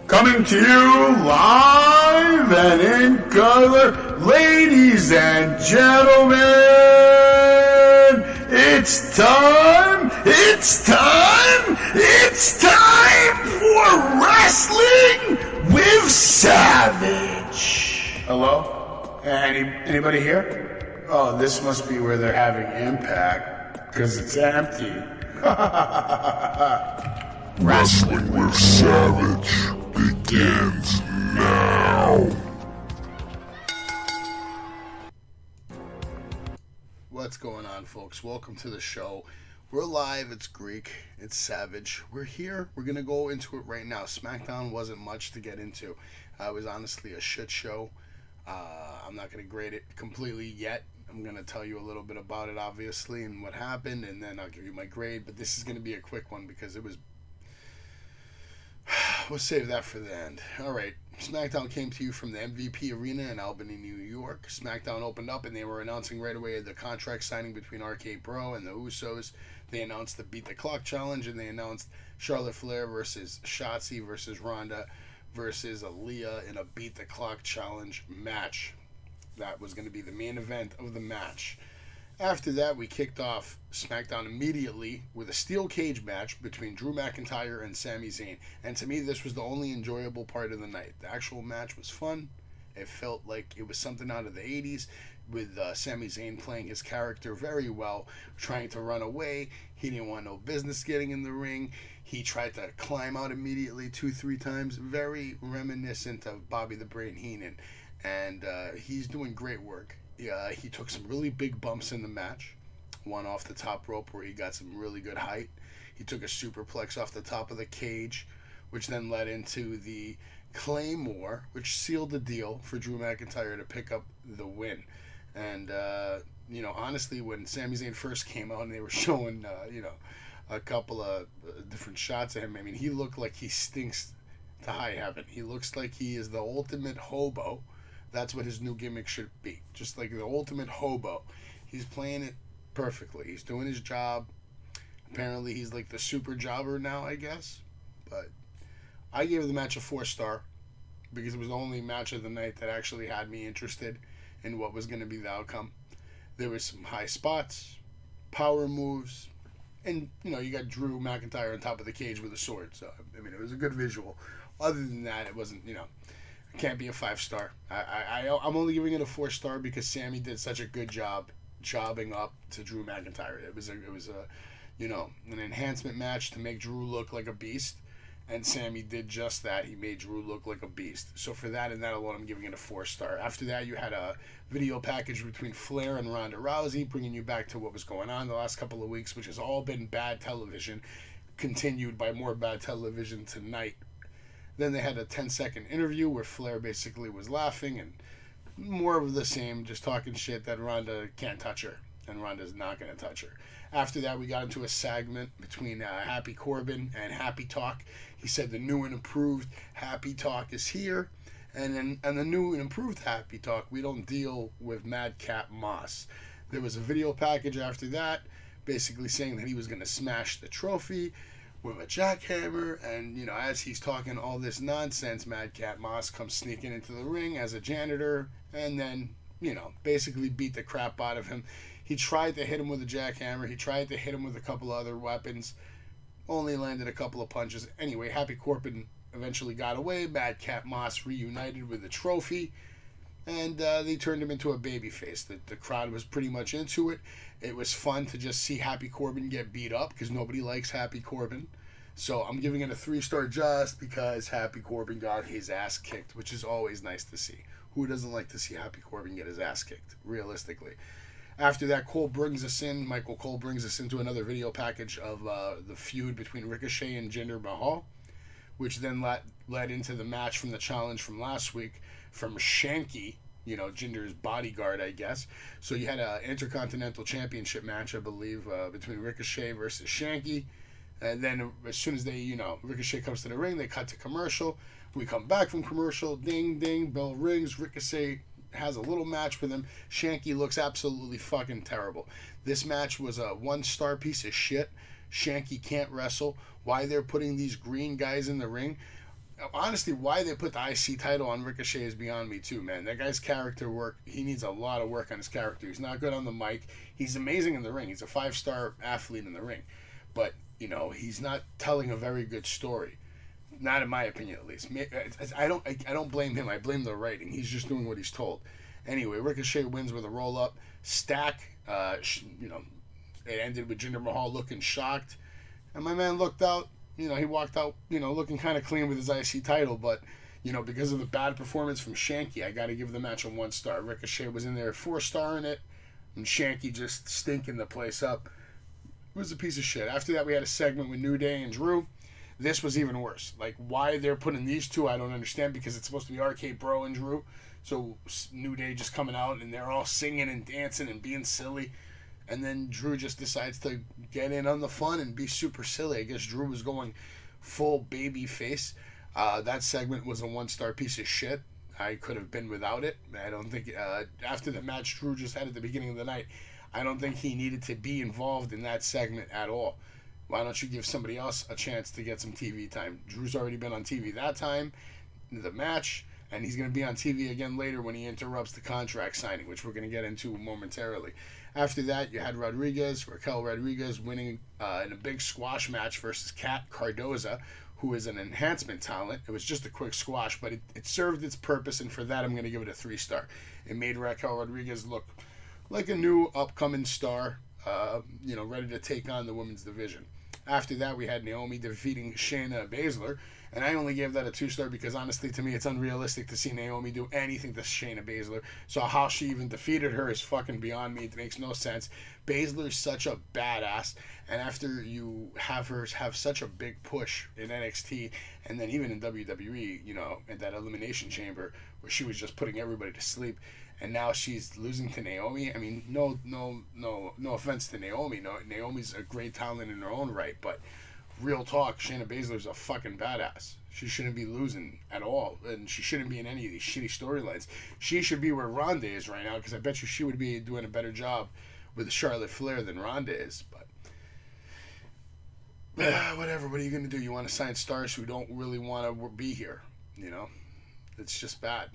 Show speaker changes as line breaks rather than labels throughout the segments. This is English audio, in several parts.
Coming to you live and in color, ladies and gentlemen, it's time for Wrestling with Savage. Hello? Anybody here? Oh, this must be where they're having Impact, because it's empty.
Wrestling with Savage begins now.
What's going on, folks? Welcome to the show. We're live. It's Greek. It's Savage. We're here. We're going to go into it right now. SmackDown wasn't much to get into. It was honestly a shit show. I'm not going to grade it completely yet. I'm going to tell you a little bit about it, obviously, and what happened, and then I'll give you my grade. But this is going to be a quick one because it was... We'll save that for the end. Alright, SmackDown came to you from the MVP Arena in Albany, New York. SmackDown opened up and they were announcing right away the contract signing between RK Bro and the Usos. They announced the Beat the Clock Challenge, and they announced Charlotte Flair versus Shotzi versus Ronda versus Aaliyah in a Beat the Clock Challenge match. That was going to be the main event of the match. After that, we kicked off SmackDown immediately with a steel cage match between Drew McIntyre and Sami Zayn. And to me, this was the only enjoyable part of the night. The actual match was fun. It felt like it was something out of the 80s, with Sami Zayn playing his character very well, trying to run away. He didn't want no business getting in the ring. He tried to climb out immediately 2-3 times. Very reminiscent of Bobby the Brain Heenan. And he's doing great work. He took some really big bumps in the match. One off the top rope where he got some really good height. He took a superplex off the top of the cage, which then led into the Claymore, which sealed the deal for Drew McIntyre to pick up the win. And, honestly, when Sami Zayn first came out and they were showing, a couple of different shots of him, I mean, he looked like he stinks to high heaven. He looks like he is the ultimate hobo. That's what his new gimmick should be. Just like the ultimate hobo. He's playing it perfectly. He's doing his job. Apparently he's like the super jobber now, I guess. But I gave the match a 4-star because it was the only match of the night that actually had me interested in what was going to be the outcome. There was some high spots, power moves, and, you got Drew McIntyre on top of the cage with a sword. So, I mean, it was a good visual. Other than that, it wasn't, can't be a 5-star. I'm only giving it a 4-star because Sami did such a good job jobbing up to Drew McIntyre. It was an enhancement match to make Drew look like a beast, and Sami did just that. He made Drew look like a beast. So for that and that alone, I'm giving it a 4-star. After that, you had a video package between Flair and Ronda Rousey, bringing you back to what was going on the last couple of weeks, which has all been bad television, continued by more bad television tonight. Then they had a 10-second interview where Flair basically was laughing and more of the same, just talking shit that Ronda can't touch her, and Ronda's not going to touch her. After that, we got into a segment between Happy Corbin and Happy Talk. He said the new and improved Happy Talk is here, and the new and improved Happy Talk, we don't deal with Madcap Moss. There was a video package after that, basically saying that he was going to smash the trophy with a jackhammer, and as he's talking all this nonsense, Madcap Moss comes sneaking into the ring as a janitor, and then basically beat the crap out of him. He tried to hit him with a jackhammer. He tried to hit him with a couple other weapons, only landed a couple of punches. Anyway, Happy Corbin eventually got away. Madcap Moss reunited with the trophy, and they turned him into a babyface. The crowd was pretty much into it. It was fun to just see Happy Corbin get beat up because nobody likes Happy Corbin. So I'm giving it a 3-star just because Happy Corbin got his ass kicked, which is always nice to see. Who doesn't like to see Happy Corbin get his ass kicked, realistically? After that, Michael Cole brings us into another video package of the feud between Ricochet and Jinder Mahal, which then led into the match from the challenge from last week from Shanky, Jinder's bodyguard, I guess. So you had an Intercontinental Championship match, I believe, between Ricochet versus Shanky. And then as soon as they, Ricochet comes to the ring, they cut to commercial. We come back from commercial. Ding, ding, bell rings. Ricochet has a little match with him. Shanky looks absolutely fucking terrible. This match was a 1-star piece of shit. Shanky can't wrestle. Why they're putting these green guys in the ring, honestly, why they put the IC title on Ricochet is beyond me too, man. That guy's character work, he needs a lot of work on his character. He's not good on the mic. He's amazing in the ring. He's a 5-star athlete in the ring. But, he's not telling a very good story. Not in my opinion, at least. I don't blame him. I blame the writing. He's just doing what he's told. Anyway, Ricochet wins with a roll-up. Stack, it ended with Jinder Mahal looking shocked. And my man looked out. He walked out, looking kind of clean with his IC title. But, because of the bad performance from Shanky, I got to give the match a 1 star. Ricochet was in there 4-star in it. And Shanky just stinking the place up. It was a piece of shit. After that, we had a segment with New Day and Drew. This was even worse. Like, why they're putting these two, I don't understand, because it's supposed to be RK Bro and Drew. So New Day just coming out, and they're all singing and dancing and being silly. And then Drew just decides to get in on the fun and be super silly. I guess Drew was going full baby face. That segment was a 1-star piece of shit. I could have been without it. I don't think, after the match Drew just had at the beginning of the night, I don't think he needed to be involved in that segment at all. Why don't you give somebody else a chance to get some TV time? Drew's already been on TV that time, the match, and he's going to be on TV again later when he interrupts the contract signing, which we're going to get into momentarily. After that, you had Raquel Rodriguez winning in a big squash match versus Kat Cardoza, who is an enhancement talent. It was just a quick squash, but it served its purpose, and for that I'm going to give it a 3-star. It made Raquel Rodriguez look like a new upcoming star, ready to take on the women's division. After that, we had Naomi defeating Shayna Basler, and I only gave that a 2-star because honestly, to me, it's unrealistic to see Naomi do anything to Shayna Basler. So how she even defeated her is fucking beyond me. It makes no sense. Basler's such a badass, and after you have her have such a big push in NXT, and then even in WWE, in that Elimination Chamber, where she was just putting everybody to sleep, and now she's losing to Naomi. I mean, no offense to Naomi. No, Naomi's a great talent in her own right, but real talk, Shayna Baszler's a fucking badass. She shouldn't be losing at all, and she shouldn't be in any of these shitty storylines. She should be where Ronda is right now, because I bet you she would be doing a better job with Charlotte Flair than Ronda is. But whatever. What are you gonna do? You want to sign stars who don't really want to be here? It's just bad.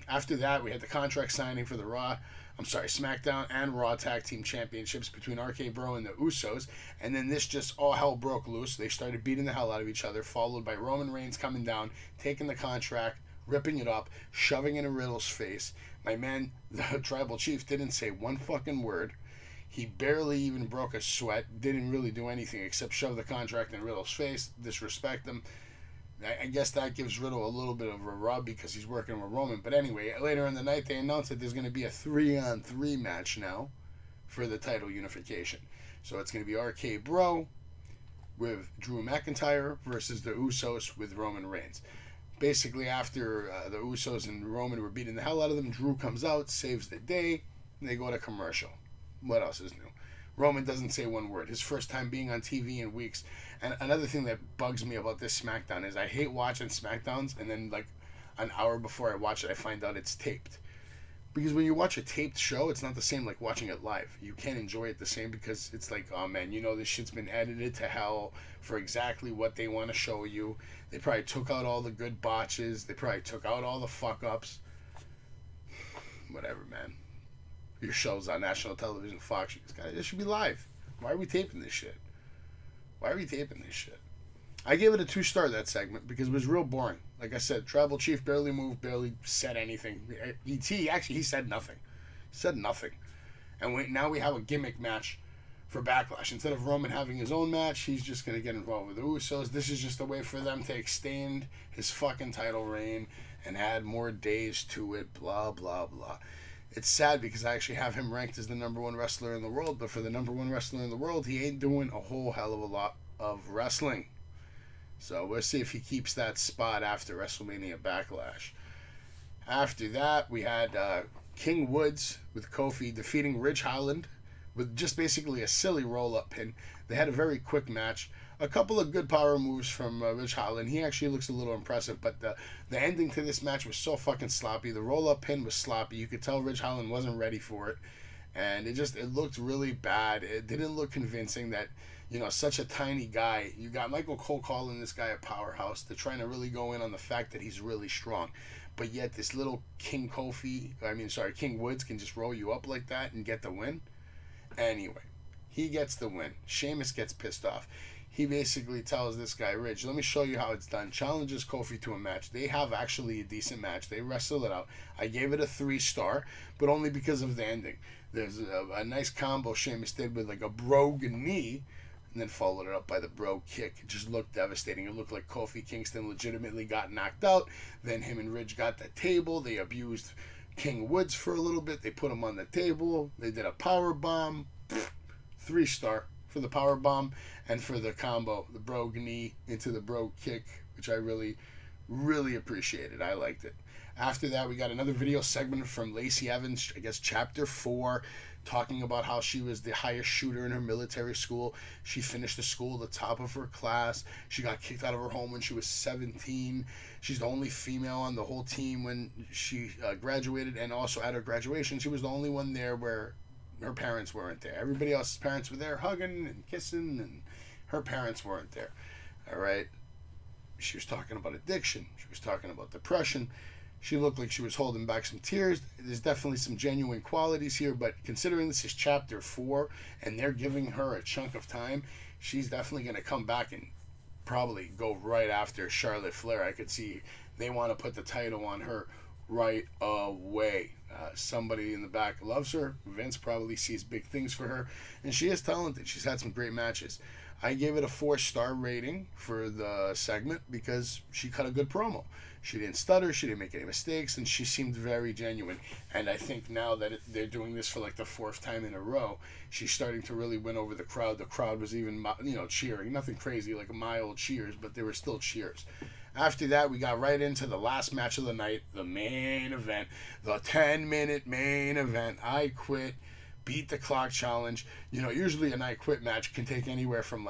After that, we had the contract signing for the SmackDown and Raw Tag Team Championships between RK Bro and the Usos. And then this just all hell broke loose. They started beating the hell out of each other, followed by Roman Reigns coming down, taking the contract, ripping it up, shoving it in Riddle's face. My man, the Tribal Chief, didn't say one fucking word. He barely even broke a sweat, didn't really do anything except shove the contract in Riddle's face, disrespect him. I guess that gives Riddle a little bit of a rub because he's working with Roman. But anyway, later in the night, they announced that there's going to be a 3-on-3 match now for the title unification. So it's going to be RK Bro with Drew McIntyre versus the Usos with Roman Reigns. Basically, after the Usos and Roman were beating the hell out of them, Drew comes out, saves the day, and they go to commercial. What else is new? Roman doesn't say one word. His first time being on TV in weeks. And another thing that bugs me about this SmackDown is I hate watching SmackDowns, and then like an hour before I watch it, I find out it's taped. Because when you watch a taped show, it's not the same like watching it live. You can't enjoy it the same because it's like, oh man, this shit's been edited to hell for exactly what they want to show you. They probably took out all the good botches. They probably took out all the fuck-ups. Whatever, man. Your show's on national television, Fox. It should be live. Why are we taping this shit? I gave it a 2-star, that segment, because it was real boring. Like I said, Tribal Chief barely moved, barely said anything. He said nothing. And now we have a gimmick match for Backlash. Instead of Roman having his own match, he's just going to get involved with the Usos. This is just a way for them to extend his fucking title reign and add more days to it, blah, blah, blah. It's sad because I actually have him ranked as the number 1 wrestler in the world, but for the number 1 wrestler in the world, he ain't doing a whole hell of a lot of wrestling. So we'll see if he keeps that spot after WrestleMania Backlash. After that, we had King Woods with Kofi defeating Ridge Holland with just basically a silly roll-up pin. They had a very quick match. A couple of good power moves from Ridge Holland. He actually looks a little impressive, but the ending to this match was so fucking sloppy. The roll-up pin was sloppy. You could tell Ridge Holland wasn't ready for it, and it looked really bad. It didn't look convincing that, such a tiny guy. You got Michael Cole calling this guy a powerhouse. They're trying to really go in on the fact that he's really strong. But yet this little King Woods can just roll you up like that and get the win. Anyway, he gets the win. Sheamus gets pissed off. He basically tells this guy, Rich, let me show you how it's done. Challenges Kofi to a match. They have actually a decent match. They wrestle it out. I gave it a 3-star, but only because of the ending. There's a nice combo Sheamus did with like a broken knee, and then followed it up by the bro kick. It just looked devastating. It looked like Kofi Kingston legitimately got knocked out. Then him and Ridge got the table. They abused King Woods for a little bit. They put him on the table. They did a power bomb. 3-star for the power bomb and for the combo, the bro knee into the bro kick, which I really, really appreciated. I liked it. After that, we got another video segment from Lacey Evans, I guess Chapter 4, talking about how she was the highest shooter in her military school. She finished the school at the top of her class. She got kicked out of her home when she was 17. She's the only female on the whole team when she graduated, and also at her graduation, she was the only one there where her parents weren't there. Everybody else's parents were there hugging and kissing, and her parents weren't there. All right? She was talking about addiction. She was talking about depression. She looked like she was holding back some tears. There's definitely some genuine qualities here, but considering this is Chapter 4 and they're giving her a chunk of time, she's definitely going to come back and probably go right after Charlotte Flair. I could see they want to put the title on her right away. Somebody in the back loves her. Vince probably sees big things for her, and she is talented. She's had some great matches. I gave it a 4-star rating for the segment because she cut a good promo. She didn't stutter, she didn't make any mistakes, and she seemed very genuine. And I think now that they're doing this for like the 4th time in a row, she's starting to really win over the crowd. The crowd was even, cheering. Nothing crazy, like mild cheers, but they were still cheers. After that, we got right into the last match of the night, the main event, the 10-minute main event. I Quit, Beat the Clock challenge. Usually an I Quit match can take anywhere from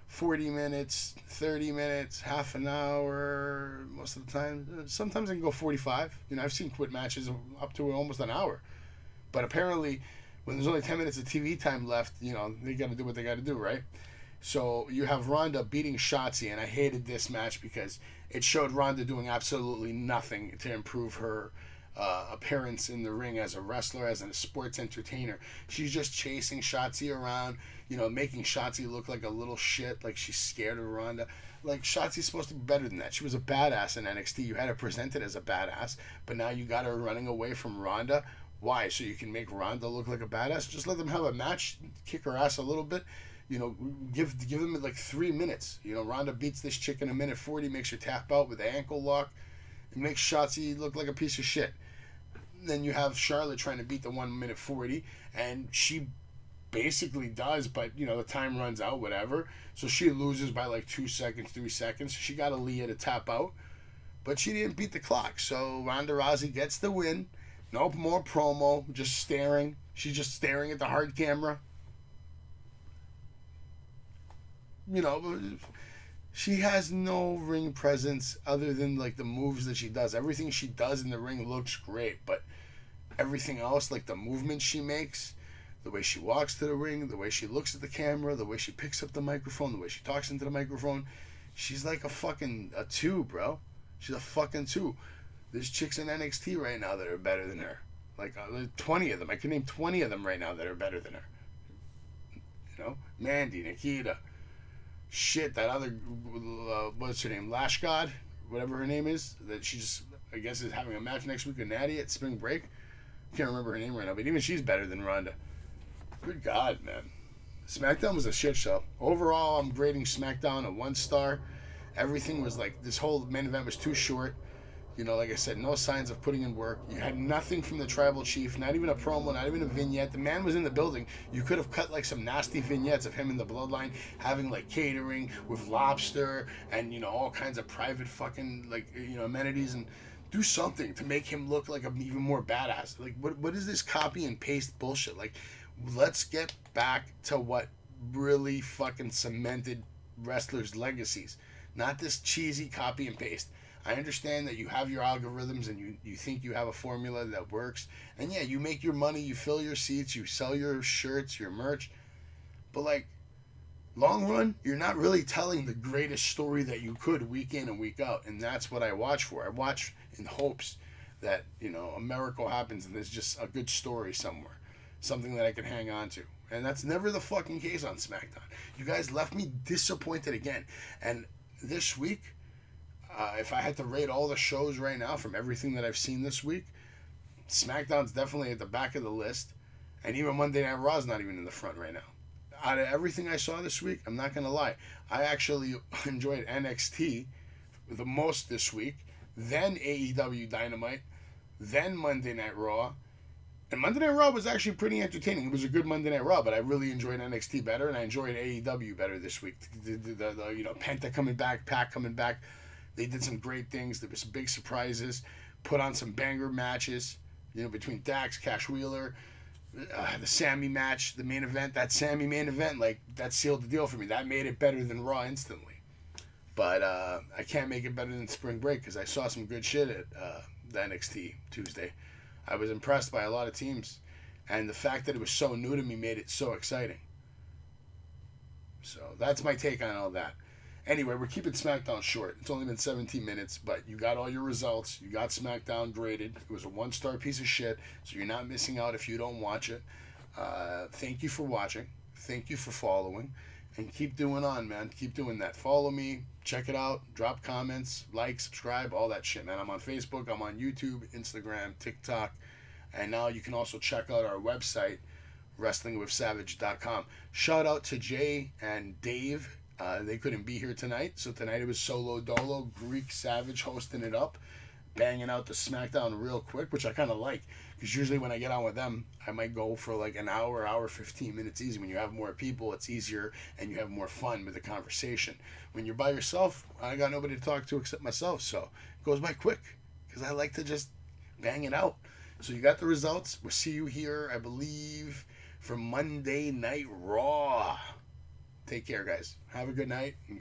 40 minutes, 30 minutes, half an hour, most of the time. Sometimes it can go 45. I've seen quit matches up to almost an hour. But apparently, when there's only 10 minutes of TV time left, they got to do what they got to do, right? So you have Ronda beating Shotzi, and I hated this match because it showed Ronda doing absolutely nothing to improve her appearance in the ring as a wrestler, as a sports entertainer. She's just chasing Shotzi around, making Shotzi look like a little shit, like she's scared of Ronda. Like, Shotzi's supposed to be better than that. She was a badass in NXT. You had her presented as a badass, but now you got her running away from Ronda. Why? So you can make Ronda look like a badass? Just let them have a match, kick her ass a little bit. Give them 3 minutes. Ronda beats this chick in 1:40, makes her tap out with the ankle lock, and makes Shotzi look like a piece of shit. Then you have Charlotte trying to beat the 1:40, and she basically does, but the time runs out, whatever. So she loses by 2 seconds, 3 seconds. She got Aaliyah to tap out, but she didn't beat the clock. So Ronda Rousey gets the win. No more promo, just staring. She's just staring at the hard camera. She has no ring presence other than the moves that she does. Everything she does in the ring looks great, but everything else, the movement she makes, the way she walks to the ring, the way she looks at the camera, the way she picks up the microphone, the way she talks into the microphone, she's like a 2, bro. She's a fucking 2. There's chicks in NXT right now that are better than her. 20 of them. I can name 20 of them right now that are better than her. Mandy, Nikita. Shit, that other, what's her name? Lash God? Whatever her name is. That she just, I guess, is having a match next week with Natty at Spring Break. Can't remember her name right now, but even she's better than Ronda. Good God, man. SmackDown was a shit show. Overall, I'm grading SmackDown a 1-star. Everything was this whole main event was too short. Like I said, no signs of putting in work. You had nothing from the Tribal Chief, not even a promo, not even a vignette. The man was in the building. You could have cut some nasty vignettes of him in the Bloodline having catering with lobster and all kinds of private fucking amenities, and do something to make him look like an even more badass. What is this copy and paste bullshit? Let's get back to what really fucking cemented wrestlers' legacies, not this cheesy copy and paste. I understand that you have your algorithms and you think you have a formula that works. And yeah, you make your money, you fill your seats, you sell your shirts, your merch. But long run, you're not really telling the greatest story that you could week in and week out. And that's what I watch for. I watch in hopes that, a miracle happens and there's just a good story somewhere. Something that I can hang on to. And that's never the fucking case on SmackDown. You guys left me disappointed again. And this week, if I had to rate all the shows right now from everything that I've seen this week, SmackDown's definitely at the back of the list. And even Monday Night Raw's not even in the front right now. Out of everything I saw this week, I'm not going to lie, I actually enjoyed NXT the most this week, then AEW Dynamite, then Monday Night Raw. And Monday Night Raw was actually pretty entertaining. It was a good Monday Night Raw, but I really enjoyed NXT better, and I enjoyed AEW better this week. The Penta coming back, Pac coming back. They did some great things. There were some big surprises. Put on some banger matches, between Dax, Cash Wheeler, the Sami match, the main event. That Sami main event, that sealed the deal for me. That made it better than Raw instantly. But I can't make it better than Spring Break because I saw some good shit at the NXT Tuesday. I was impressed by a lot of teams, and the fact that it was so new to me made it so exciting. So that's my take on all that. Anyway, we're keeping SmackDown short. It's only been 17 minutes, but you got all your results. You got SmackDown graded. It was a 1-star piece of shit, so you're not missing out if you don't watch it. Thank you for watching. Thank you for following. And keep doing on, man. Keep doing that. Follow me. Check it out. Drop comments. Like, subscribe, all that shit, man. I'm on Facebook. I'm on YouTube, Instagram, TikTok. And now you can also check out our website, WrestlingWithSavage.com. Shout out to Jay and Dave. They couldn't be here tonight, so tonight it was solo dolo, Greek Savage hosting it up, banging out the SmackDown real quick, which I kind of like, because usually when I get on with them, I might go for like an hour 15 minutes easy. When you have more people, it's easier, and you have more fun with the conversation. When you're by yourself, I got nobody to talk to except myself, so it goes by quick, because I like to just bang it out. So you got the results. We'll see you here, I believe, for Monday Night Raw. Take care, guys. Have a good night.